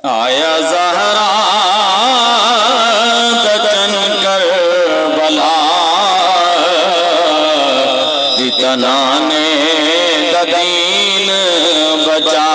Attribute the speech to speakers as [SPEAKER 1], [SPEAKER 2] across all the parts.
[SPEAKER 1] आया ज़हरा दचन करबला इतना ने दीन बचा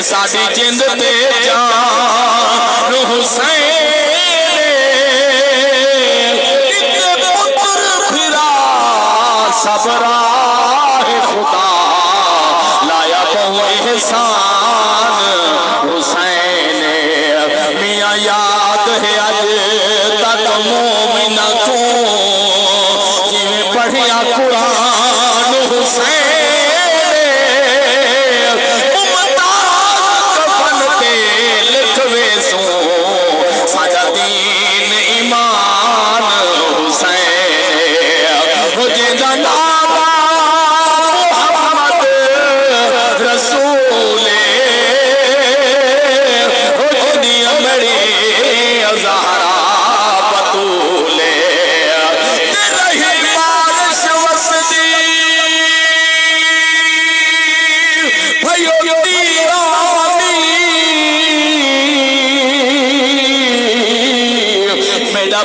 [SPEAKER 1] साडी जिंद ते जान हुसैन पुत्र फिरा सबरा खुदा लाया बहु एहसान हुसैन मियां याद है अज तक मोमिना को जिवें पढ़िया कुरान हुसैन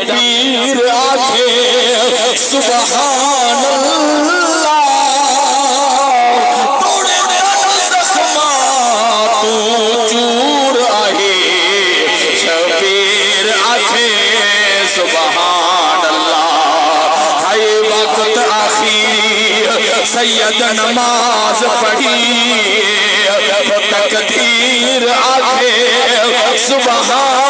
[SPEAKER 1] पीर आखे सुभान अल्लाह तोड़े जख्मा तू चूर आहे शबीर आखे सुभान अल्लाह हाय वक्त आखिरी सैयद नमाज पढ़ी तकदीर आखे सुभान